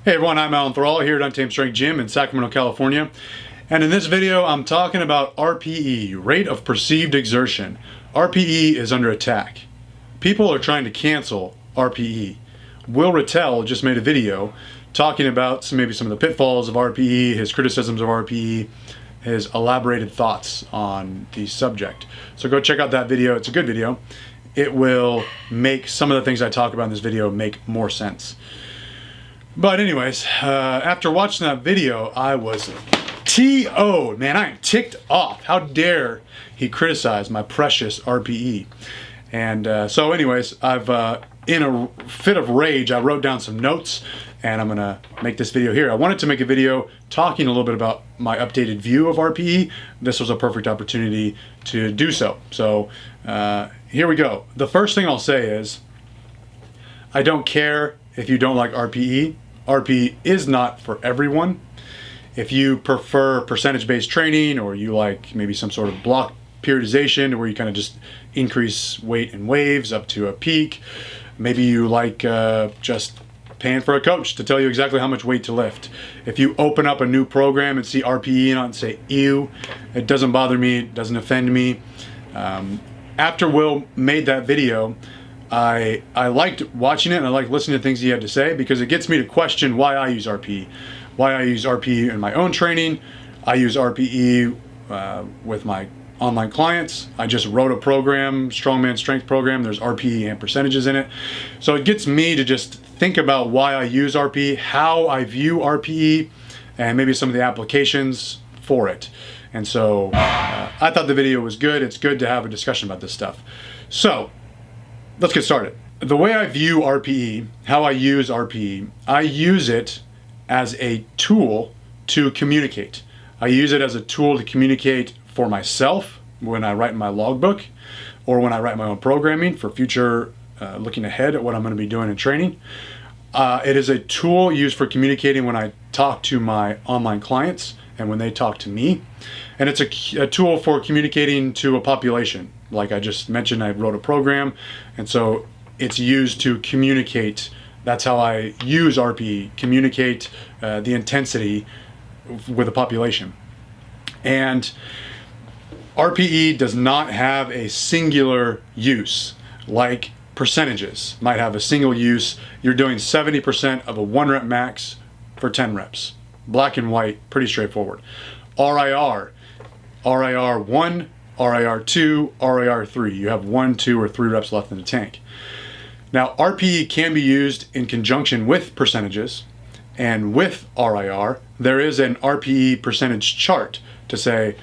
Hey everyone, I'm Alan Thrall here at Untamed Strength Gym in Sacramento, California. And in this video, I'm talking about RPE, rate of perceived exertion. RPE is under attack. People are trying to cancel RPE. Will Ratelle just made a video talking about maybe some of the pitfalls of RPE, his criticisms of RPE, his elaborated thoughts on the subject. So go check out that video. It's a good video. It will make some of the things I talk about in this video make more sense. But anyways, after watching that video, I was T.O'. Man, I am ticked off. How dare he criticize my precious RPE? And so anyways, I've in a fit of rage, I wrote down some notes, and I'm gonna make this video here. I wanted to make a video talking a little bit about my updated view of RPE. This was a perfect opportunity to do so. So here we go. The first thing I'll say is, I don't care if you don't like RPE. RPE is not for everyone. If you prefer percentage-based training, or you like maybe some sort of block periodization where you kind of just increase weight in waves up to a peak, maybe you like just paying for a coach to tell you exactly how much weight to lift. If you open up a new program and see RPE in it and say, ew, it doesn't bother me, it doesn't offend me. After Will made that video, I liked watching it, and I liked listening to things he had to say, because it gets me to question why I use RPE. Why I use RPE in my own training. I use RPE with my online clients. I just wrote a program, Strongman Strength program. There's RPE and percentages in it. So it gets me to just think about why I use RPE, how I view RPE, and maybe some of the applications for it. And so I thought the video was good. It's good to have a discussion about this stuff. So let's get started. The way I view RPE, how I use RPE, I use it as a tool to communicate. I use it as a tool to communicate for myself when I write my logbook, or when I write my own programming for future looking ahead at what I'm going to be doing in training. It is a tool used for communicating when I talk to my online clients and when they talk to me. And it's a tool for communicating to a population. Like I just mentioned, I wrote a program, and so it's used to communicate. That's how I use RPE, communicate the intensity with a population. And RPE does not have a singular use, like percentages might have a single use. You're doing 70% of a 1 rep max for 10 reps. Black and white, pretty straightforward. RIR 1, RIR 2, RIR 3. You have 1, 2, or 3 reps left in the tank. Now, RPE can be used in conjunction with percentages, and with RIR, there is an RPE percentage chart to say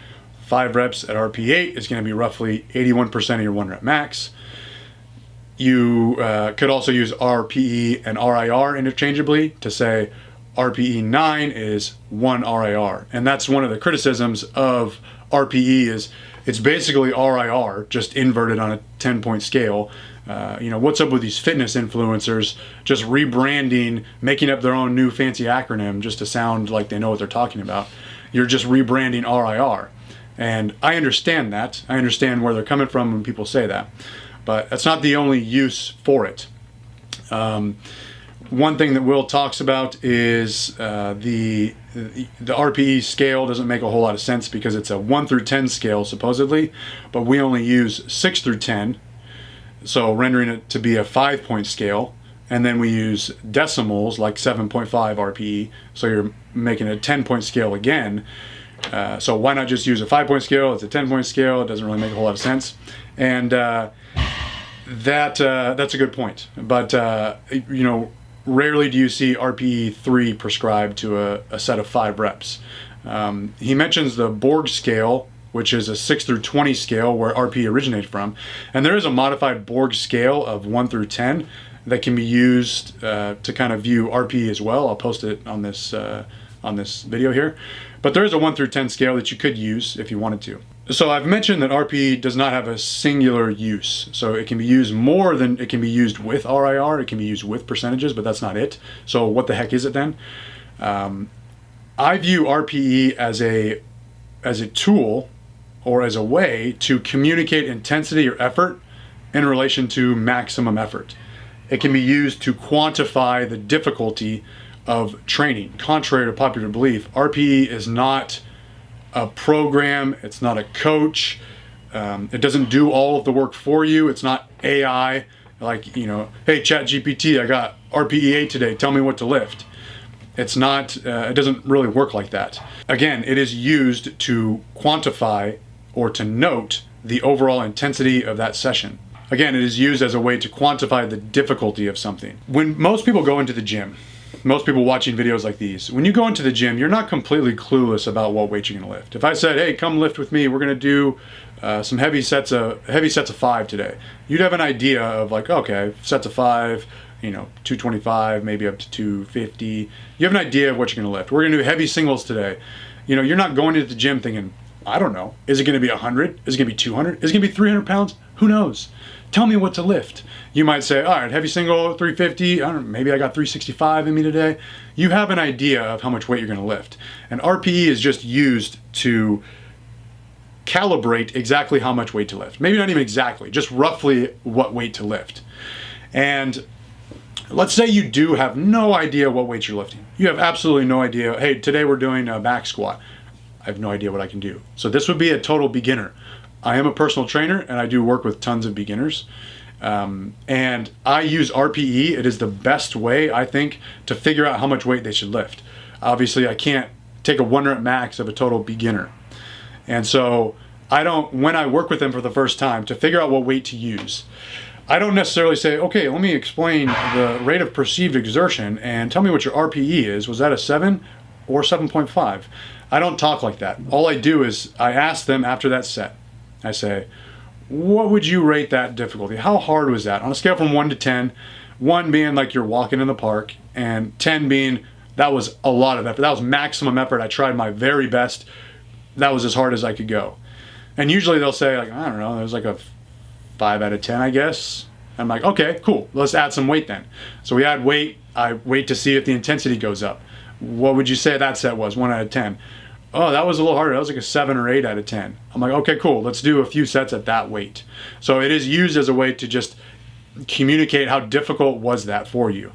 5 reps at RPE 8 is going to be roughly 81% of your 1 rep max. You could also use RPE and RIR interchangeably to say RPE 9 is 1 RIR. And that's one of the criticisms of RPE, is it's basically RIR, just inverted on a 10-point scale. What's up with these fitness influencers just rebranding, making up their own new fancy acronym just to sound like they know what they're talking about? You're just rebranding RIR. And I understand that. I understand where they're coming from when people say that. But that's not the only use for it. One thing that Will talks about is the RPE scale doesn't make a whole lot of sense, because it's a 1 through 10 scale supposedly, but we only use 6 through 10, so rendering it to be a 5-point scale. And then we use decimals like 7.5 RPE, so you're making a 10-point scale again. So why not just use a 5-point scale? It's a 10-point scale. It doesn't really make a whole lot of sense. And that's a good point. But rarely do you see RPE 3 prescribed to a set of 5 reps. He mentions the Borg scale, which is a 6 through 20 scale where RPE originated from. And there is a modified Borg scale of 1 through 10 that can be used to kind of view RPE as well. I'll post it on this video here. But there is a 1 through 10 scale that you could use if you wanted to. So I've mentioned that RPE does not have a singular use. So it can be used more than it can be used with RIR. It can be used with percentages, but that's not it. So what the heck is it then? I view RPE as a tool, or as a way to communicate intensity or effort in relation to maximum effort. It can be used to quantify the difficulty of training. Contrary to popular belief, RPE is not a program, it's not a coach, it doesn't do all of the work for you, it's not AI, like, you know, hey ChatGPT, I got RPE today, tell me what to lift. It's not, it doesn't really work like that. Again, it is used to quantify or to note the overall intensity of that session. Again, it is used as a way to quantify the difficulty of something. When most people go into the gym, most people watching videos like these, when you go into the gym, you're not completely clueless about what weight you're gonna lift. If I said, hey, come lift with me, we're gonna do some heavy sets of 5 today, you'd have an idea of like, okay, sets of 5, you know, 225, maybe up to 250. You have an idea of what you're gonna lift. We're gonna do heavy singles today. You know, you're not going into the gym thinking, I don't know, is it gonna be 100? Is it gonna be 200? Is it gonna be 300 pounds? Who knows? Tell me what to lift. You might say, all right, heavy single, 350, I don't know, maybe I got 365 in me today. You have an idea of how much weight you're gonna lift. And RPE is just used to calibrate exactly how much weight to lift. Maybe not even exactly, just roughly what weight to lift. And let's say you do have no idea what weight you're lifting. You have absolutely no idea, hey, today we're doing a back squat. I have no idea what I can do. So this would be a total beginner. I am a personal trainer and I do work with tons of beginners. And I use RPE. It is the best way, I think, to figure out how much weight they should lift. Obviously, I can't take a 1 rep max of a total beginner. And so when I work with them for the first time to figure out what weight to use, I don't necessarily say, okay, let me explain the rate of perceived exertion and tell me what your RPE is. Was that a 7 or 7.5? I don't talk like that. All I do is I ask them after that set. I say, what would you rate that difficulty? How hard was that? On a scale from 1 to 10, 1 being like you're walking in the park, and 10 being that was a lot of effort. That was maximum effort. I tried my very best. That was as hard as I could go. And usually they'll say, like, I don't know, there's like a 5 out of 10, I guess. I'm like, okay, cool. Let's add some weight then. So we add weight. I wait to see if the intensity goes up. What would you say that set was, 1 out of 10? Oh, that was a little harder. That was like a 7 or 8 out of 10. I'm like, okay, cool. Let's do a few sets at that weight. So it is used as a way to just communicate how difficult was that for you.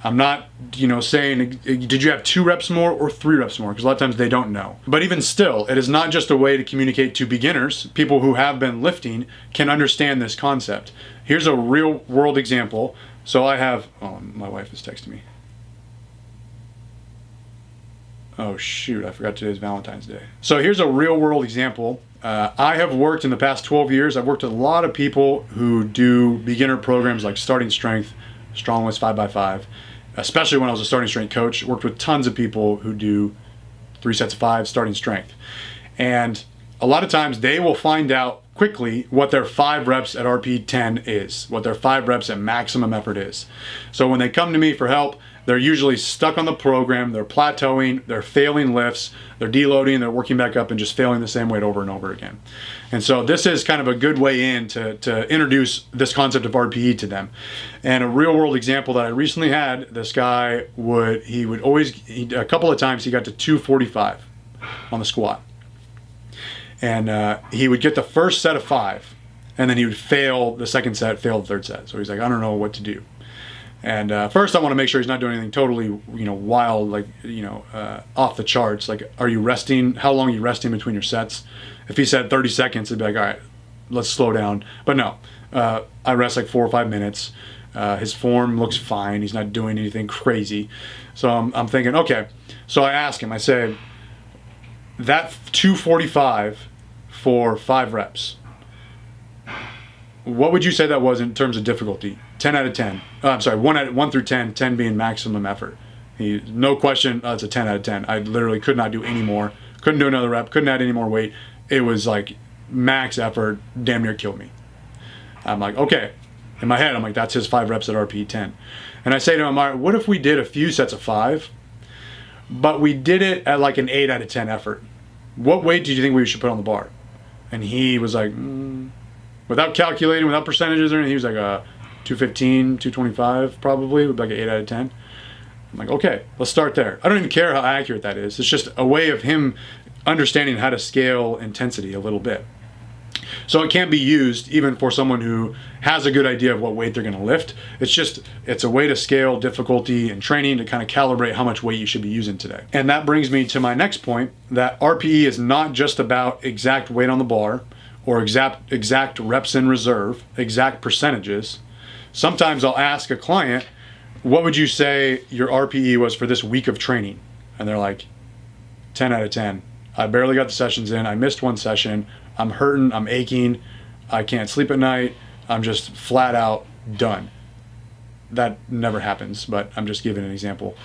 I'm not, you know, saying, did you have 2 reps more or 3 reps more? Because a lot of times they don't know. But even still, it is not just a way to communicate to beginners. People who have been lifting can understand this concept. Here's a real world example. So I have, oh, my wife is texting me. Oh shoot, I forgot today's Valentine's Day. So here's a real world example. I have worked in the past 12 years, I've worked with a lot of people who do beginner programs like starting strength, strong list 5x5, especially when I was a starting strength coach. Worked with tons of people who do 3 sets of 5 starting strength. And a lot of times they will find out quickly what their 5 reps at RPE 10 is, what their 5 reps at maximum effort is. So when they come to me for help, they're usually stuck on the program, they're plateauing, they're failing lifts, they're deloading, they're working back up and just failing the same weight over and over again. And so this is kind of a good way in to introduce this concept of RPE to them. And a real world example that I recently had, this guy would always, a couple of times he got to 245 on the squat. And he would get the first set of 5, and then he would fail the second set, fail the third set. So he's like, I don't know what to do. And first I want to make sure he's not doing anything totally, you know, wild, like, you know, off the charts. Like, are you resting? How long are you resting between your sets? If he said 30 seconds, it'd be like, all right, let's slow down. But no, I rest like 4 or 5 minutes. His form looks fine. He's not doing anything crazy. So I'm thinking, okay. So I ask him, I say, that 245 for 5 reps, what would you say that was in terms of difficulty? 10 out of 10. I'm sorry, 1 through 10, 10 being maximum effort. No question, it's a 10 out of 10. I literally could not do any more. Couldn't do another rep, couldn't add any more weight. It was like max effort, damn near killed me. I'm like, okay. In my head, I'm like, that's his 5 reps at RPE 10. And I say to him, all right, what if we did a few sets of 5, but we did it at like an 8 out of 10 effort? What weight do you think we should put on the bar? And he was like, without calculating, without percentages or anything, he was like 215, 225 probably, with like an 8 out of 10. I'm like, okay, let's start there. I don't even care how accurate that is. It's just a way of him understanding how to scale intensity a little bit. So it can be used even for someone who has a good idea of what weight they're going to lift. It's a way to scale difficulty and training to kind of calibrate how much weight you should be using today. And that brings me to my next point, that RPE is not just about exact weight on the bar or exact reps in reserve, exact percentages. Sometimes I'll ask a client, what would you say your RPE was for this week of training? And they're like, 10 out of 10. I barely got the sessions in. I missed one session. I'm hurting, I'm aching, I can't sleep at night, I'm just flat out done. That never happens, but I'm just giving an example,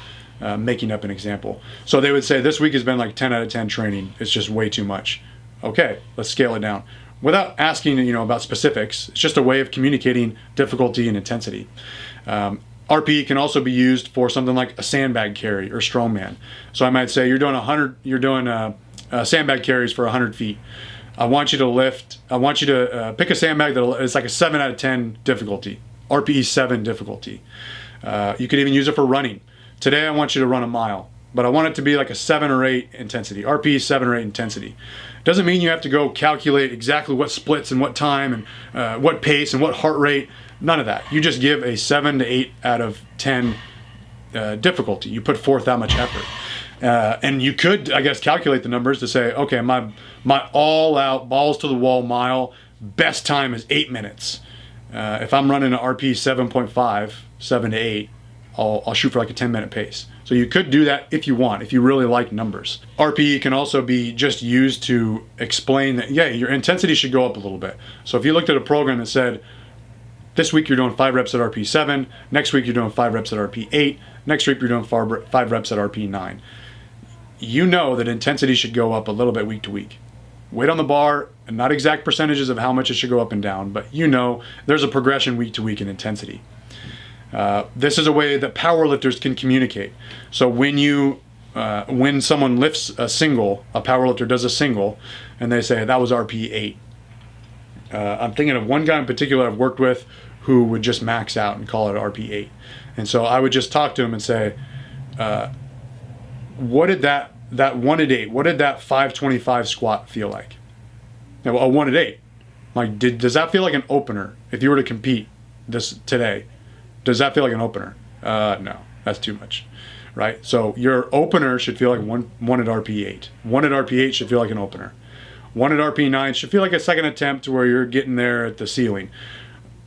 making up an example. So they would say, this week has been like 10 out of 10 training, it's just way too much. Okay, let's scale it down. Without asking, about specifics, it's just a way of communicating difficulty and intensity. RPE can also be used for something like a sandbag carry or strongman. So I might say you're doing sandbag carries for 100 feet. I want you to pick a sandbag that is like a 7 out of 10 difficulty, RPE 7 difficulty. You could even use it for running. Today I want you to run a mile, but I want it to be like a 7 or 8 intensity, RPE 7 or 8 intensity. Doesn't mean you have to go calculate exactly what splits and what time and what pace and what heart rate, none of that. You just give a 7 to 8 out of 10 difficulty. You put forth that much effort. And you could, I guess, calculate the numbers to say, okay, my all-out, balls-to-the-wall mile, best time is 8 minutes. If I'm running an RP 7.5, 7 to 8, I'll shoot for like a 10-minute pace. So you could do that if you want, if you really like numbers. RPE can also be just used to explain that, yeah, your intensity should go up a little bit. So if you looked at a program that said, this week you're doing 5 reps at RP 7, next week you're doing 5 reps at RP 8, next week you're doing 5 reps at RP 9. You know that intensity should go up a little bit week to week. Weight on the bar, and not exact percentages of how much it should go up and down, but there's a progression week to week in intensity. This is a way that powerlifters can communicate. So when someone lifts a single, a powerlifter does a single, and they say, that was RP 8. I'm thinking of one guy in particular I've worked with who would just max out and call it RP 8. And so I would just talk to him and say, what did that 1 at 8, what did that 525 squat feel like? Now, a 1 at 8. Like, does that feel like an opener? If you were to compete this today, does that feel like an opener? No, that's too much, right? So your opener should feel like one at RP 8. 1 at RP 8 should feel like an opener. 1 at RP 9 should feel like a second attempt where you're getting there at the ceiling.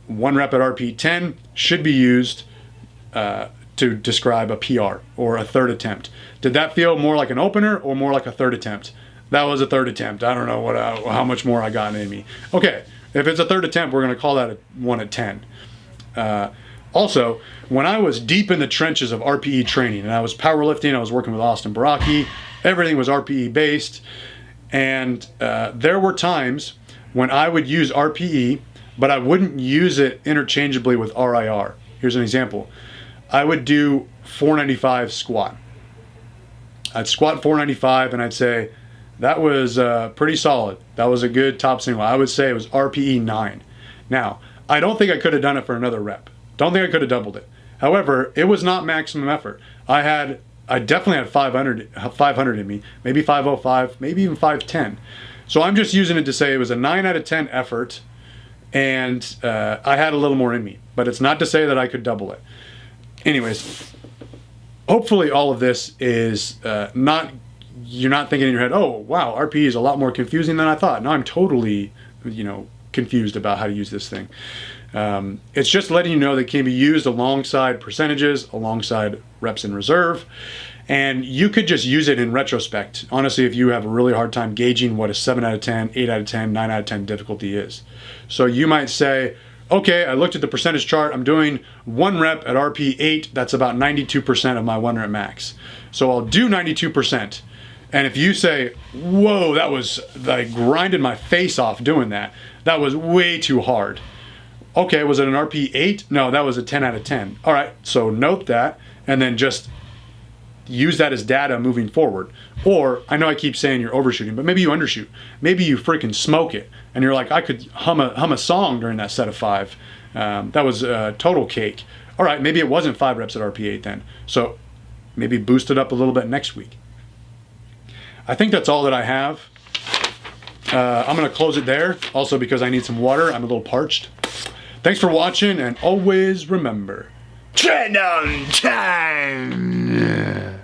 1 rep at RP 10 should be used to describe a PR or a third attempt. Did that feel more like an opener or more like a third attempt? That was a third attempt. I don't know how much more I got in me. Okay, if it's a third attempt, we're going to call that a 1 at 10. Also, when I was deep in the trenches of RPE training and I was powerlifting, I was working with Austin Baraki, everything was RPE based, and there were times when I would use RPE, but I wouldn't use it interchangeably with RIR. Here's an example. I would do 495 squat. I'd squat 495 and I'd say, that was pretty solid. That was a good top single. I would say it was RPE 9. Now, I don't think I could have done it for another rep. Don't think I could have doubled it. However, it was not maximum effort. I definitely had 500 in me, maybe 505, maybe even 510. So I'm just using it to say it was a 9 out of 10 effort, and I had a little more in me. But it's not to say that I could double it. Anyways, hopefully all of this is you're not thinking in your head, oh, wow, RPE is a lot more confusing than I thought. No, I'm totally, confused about how to use this thing. It's just letting you know that it can be used alongside percentages, alongside reps in reserve, and you could just use it in retrospect. Honestly, if you have a really hard time gauging what a 7 out of 10, 8 out of 10, 9 out of 10 difficulty is. So you might say, okay, I looked at the percentage chart, I'm doing 1 rep at RP 8, that's about 92% of my 1 rep max. So I'll do 92%. And if you say, whoa, that was, I grinded my face off doing that. That was way too hard. Okay, was it an RP 8? No, that was a 10 out of 10. All right, so note that, and then just use that as data moving forward. Or, I know I keep saying you're overshooting, but maybe you undershoot. Maybe you freaking smoke it, and you're like, I could hum a song during that set of 5. That was total cake. All right, maybe it wasn't 5 reps at RP 8 then. So maybe boost it up a little bit next week. I think that's all that I have. I'm going to close it there, also because I need some water. I'm a little parched. Thanks for watching, and always remember, trend on time!